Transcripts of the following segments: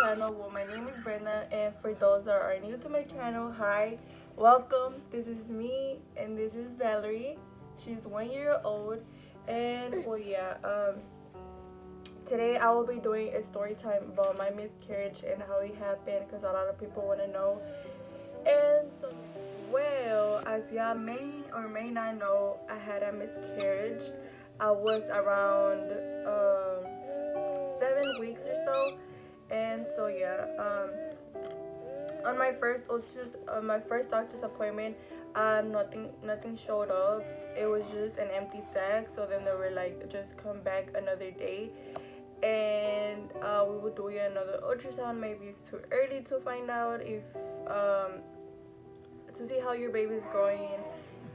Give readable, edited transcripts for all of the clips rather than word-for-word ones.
channel. Well, my name is Brenda, and for those that are new to my channel, hi, welcome. This is me, and this is Valery. She's 1 year old, and today I will be doing a story time about my miscarriage and how it happened, because a lot of people want to know. And so, well, as y'all may or may not know, I had a miscarriage. I was around 7 weeks or so, and so on my first doctor's appointment, nothing showed up. It was just an empty sac. So then they were like, just come back another day, and we will do you another ultrasound. Maybe it's too early to find out if to see how your baby's growing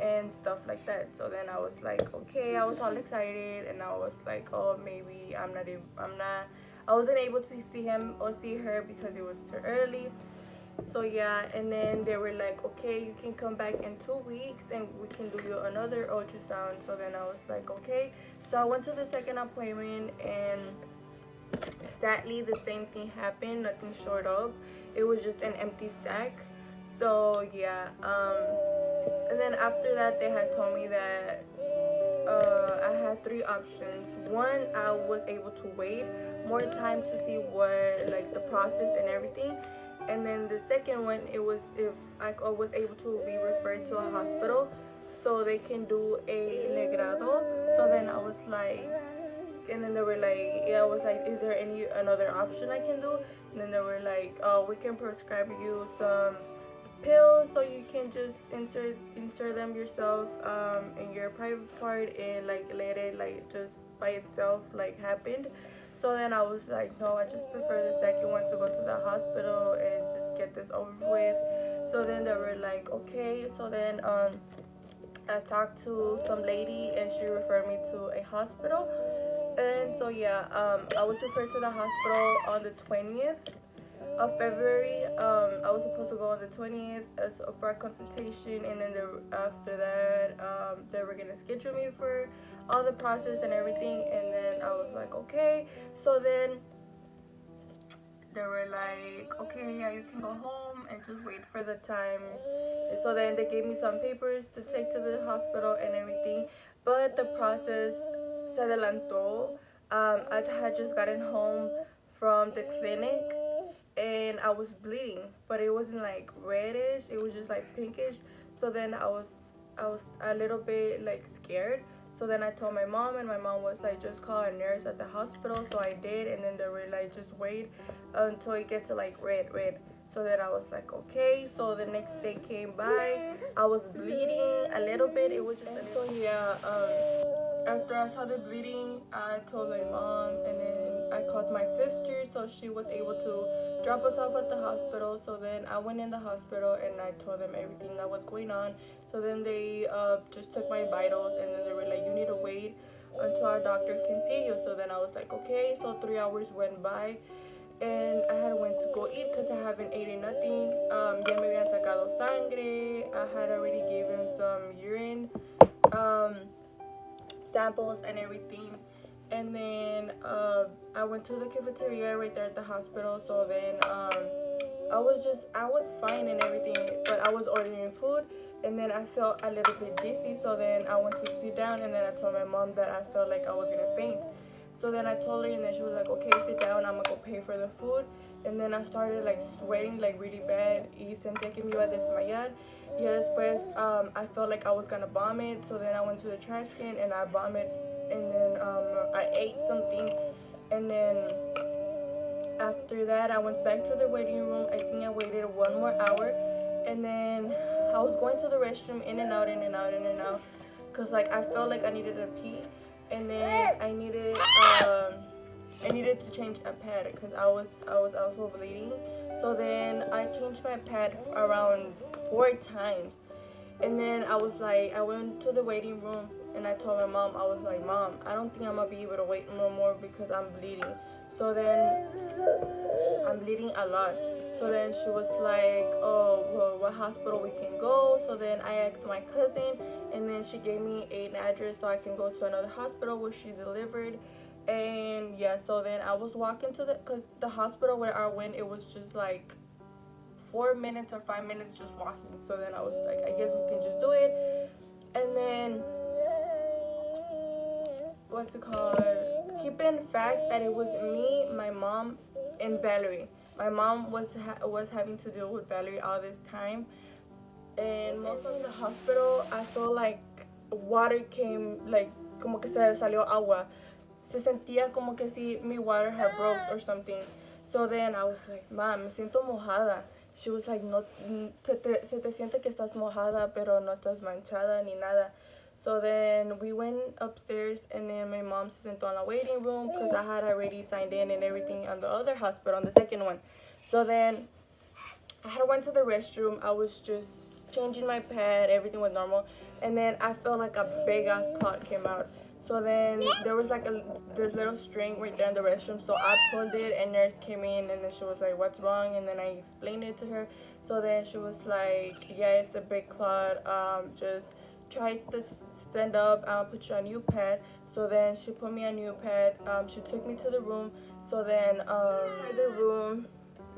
and stuff like that. So then I was like, okay, I was all excited, and I was like, oh, maybe I wasn't able to see him or see her because it was too early. So yeah, and then they were like, okay, you can come back in 2 weeks and we can do you another ultrasound. So then I was like, okay. So I went to the second appointment, and sadly the same thing happened. Nothing showed up. It was just an empty sac. So yeah, and then after that they had told me that I had three options. One, I was able to wait more time to see what, like, the process and everything. And then the second one, it was if I was able to be referred to a hospital so they can do a legrado. So then I was like, and then they were like, yeah, I was like, is there any another option I can do? And then they were like, oh, we can prescribe you some pills so you can just insert them yourself in your private part, and like let it like just by itself like happened. So then I was like, no, I just prefer the second one, to go to the hospital and just get this over with. So then they were like, okay. So then I talked to some lady, and she referred me to a hospital. And so yeah, I was referred to the hospital on the 20th of February. I was supposed to go on the 20th for a consultation, and then after that, they were gonna schedule me for all the process and everything. And then I was like, okay. So then they were like, okay, yeah, you can go home and just wait for the time. And so then they gave me some papers to take to the hospital and everything, but the process se adelantó. I had just gotten home from the clinic, and I was bleeding, but it wasn't like reddish, it was just like pinkish. So then I was a little bit like scared. So then I told my mom, and my mom was like, just call a nurse at the hospital. So I did, and then they were like, just wait until it gets to like red. So then I was like, okay. So the next day came by, I was bleeding a little bit. It was just so yeah. After I saw the bleeding, I told my mom, and then I called my sister, so she was able to drop us off at the hospital. So then I went in the hospital, and I told them everything that was going on. So then they just took my vitals, and then they were like, you need to wait until our doctor can see you. So then I was like, okay. So 3 hours went by, and I had went to go eat because I haven't eaten nothing. Ya me habían sacado sangre. I had already given some urine samples and everything. And then I went to the cafeteria right there at the hospital. So then I was fine and everything, but I was ordering food, and then I felt a little bit dizzy. So then I went to sit down, and then I told my mom that I felt like I was gonna faint. So then I told her, and then she was like, okay, sit down, I'm gonna go pay for the food. And then I started like sweating like really bad, y sentía que me iba a desmayar. Y después I felt like I was gonna vomit. So then I went to the trash can and I vomited, and then I ate something. And then after that, I went back to the waiting room. I think I waited 1 more hour, and then I was going to the restroom, in and out, because like I felt like I needed to pee. And then I needed to change a pad because I was also bleeding. So then I changed my pad around 4 times. And then I went to the waiting room, and I told my mom, I was like, Mom, I don't think I'm gonna be able to wait no more because I'm bleeding. So then I'm bleeding a lot. So then she was like, oh, well, what hospital we can go? So then I asked my cousin, and then she gave me an address so I can go to another hospital where she delivered. And yeah, so then I was walking to because the hospital where I went, it was just like 4 minutes or 5 minutes just walking. So then I was like, I guess we can just do it. And then what's it called? Keep in fact that it was me, my mom, and Valery. My mom was having to deal with Valery all this time, and most of the hospital, I feel like water came, like como que se salió agua. Se sentía como que si mi water had broke or something. So then I was like, Mom, me siento mojada. She was like, no, se te siente que estás mojada, pero no estás manchada ni nada. So then we went upstairs, and then my mom se sentó in the waiting room because I had already signed in and everything on the other hospital, on the second one. So then I had went to the restroom. I was just changing my pad. Everything was normal. And then I felt like a big ass clot came out. So then there was like this little string right there in the restroom. So I pulled it, and nurse came in, and then she was like, what's wrong? And then I explained it to her. So then she was like, yeah, it's a big clot. Just try to stand up. I'll put you on a new pad. So then she put me on a new pad. She took me to the room. So then inside the room,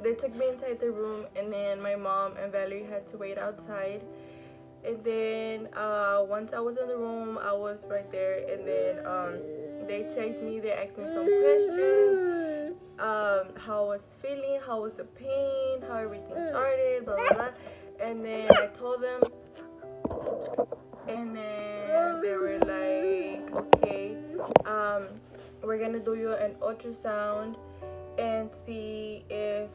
they took me inside the room, and then my mom and Valery had to wait outside. And then once I was in the room, I was right there, and then they checked me. They asked me some questions, how I was feeling, how was the pain, how everything started, blah blah blah. And then I told them, and then they were like, okay, we're gonna do you an ultrasound and see if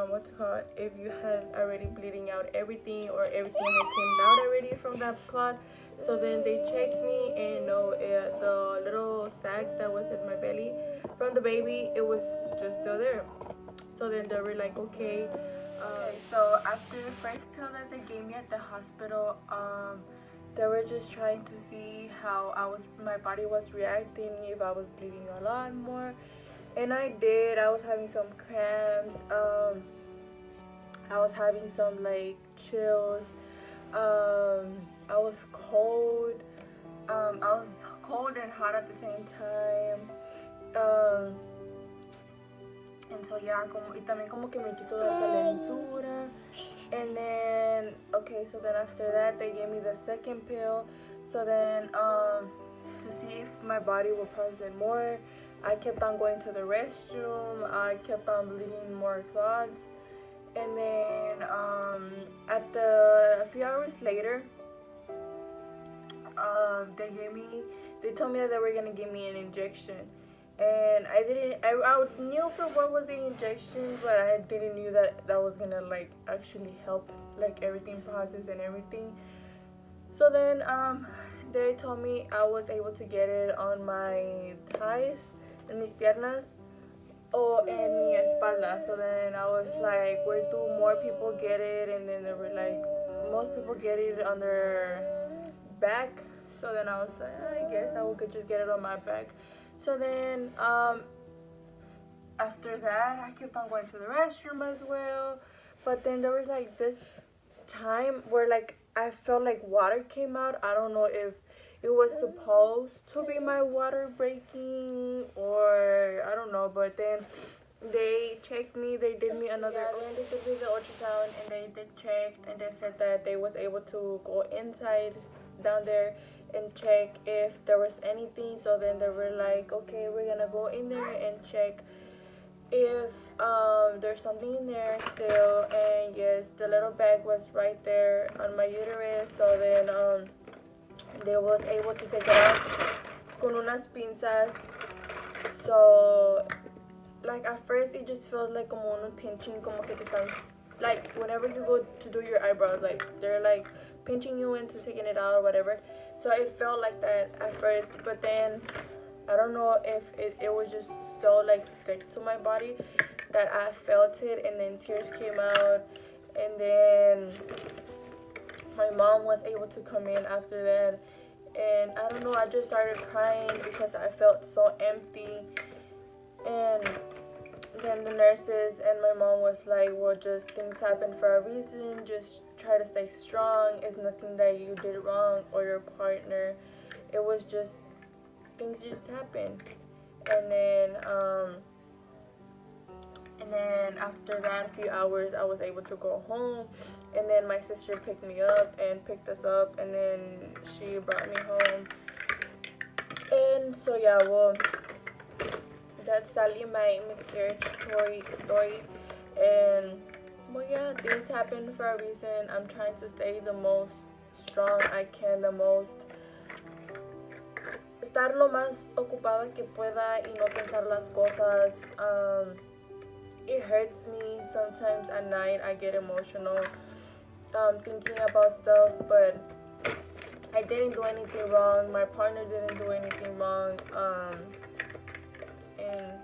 what's it called, if you had already bleeding out everything, or everything that came out already from that clot. So then they checked me, and no, the little sac that was in my belly from the baby, it was just still there. So then they were like, okay. So after the first pill that they gave me at the hospital, they were just trying to see how my body was reacting, if I was bleeding a lot more. And I did. I was having some cramps. I was having some like chills. I was cold. I was cold and hot at the same time. And so yeah, y también como que me quiso dar calentura. And then okay, so then after that they gave me the second pill. So then to see if my body would process more, I kept on going to the restroom. I kept on bleeding more clots. And then a few hours later, they told me that they were gonna give me an injection. And I knew for what was the injection, but I didn't knew that was gonna like actually help like everything process and everything. So then they told me I was able to get it on my thighs, en mis piernas, or en mi espalda. So then I was like, where do more people get it? And then they were like, most people get it on their back. So then I was like, I guess I could just get it on my back. So then after that, I kept on going to the restroom as well. But then there was like this time where like I felt like water came out. I don't know if it was supposed to be my water breaking, or I don't know. But then they checked me. They did me another. Then they did me the ultrasound, and they checked, and they said that they was able to go inside down there and check if there was anything. So then they were like, okay, we're gonna go in there and check if there's something in there still. And yes, the little bag was right there on my uterus. So then they was able to take it out con unas pinzas. So like at first it just feels like como un pinching, como que te están, like whenever you go to do your eyebrows, like they're like pinching you into taking it out or whatever. So it felt like that at first, but then I don't know if it was just so like stick to my body that I felt it, and then tears came out. And then my mom was able to come in after that, and I don't know, I just started crying because I felt so empty. And then the nurses and my mom was like, well, just things happen for a reason, just try to stay strong. It's nothing that you did wrong or your partner, it was just things just happened. And then after that, a few hours, I was able to go home. And then my sister picked me up and picked us up, and then she brought me home. And so yeah, well, that's sadly my miscarriage story. And well, yeah, things happen for a reason. I'm trying to stay the most strong I can, the most estar lo más ocupada que pueda y no pensar las cosas. It hurts me sometimes at night. I get emotional thinking about stuff, but I didn't do anything wrong. My partner didn't do anything wrong. And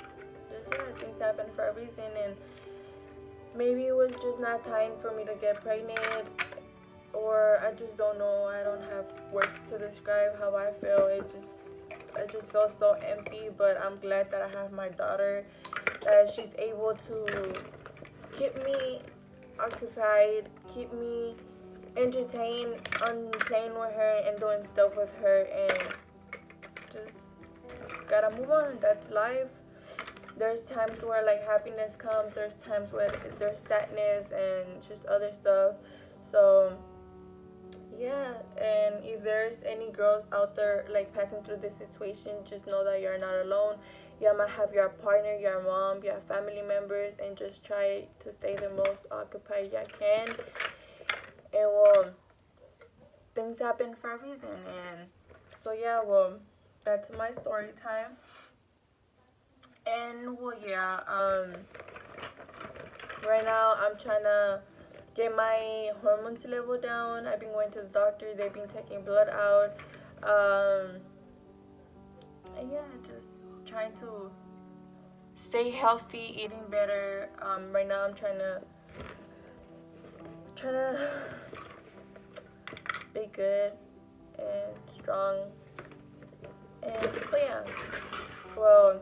just yeah, things happen for a reason. And maybe it was just not time for me to get pregnant, or I just don't know. I don't have words to describe how I feel. I just feel so empty. But I'm glad that I have my daughter. That she's able to keep me occupied, keep me entertained on playing with her and doing stuff with her, and just gotta move on. That's life. There's times where like happiness comes, there's times where there's sadness and just other stuff. So yeah, and if there's any girls out there like passing through this situation, just know that you're not alone. You might have your partner, your mom, your family members, and just try to stay the most occupied you can. And well, things happen for a reason. And so yeah, well, that's my story time. And well, yeah, right now I'm trying to get my hormones level down. I've been going to the doctor. They've been taking blood out. And yeah, just trying to stay healthy, eating better. Right now I'm trying to be good and strong. And so yeah, well,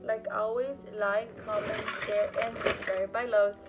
like always, like, comment, share, and subscribe. Bye, loves.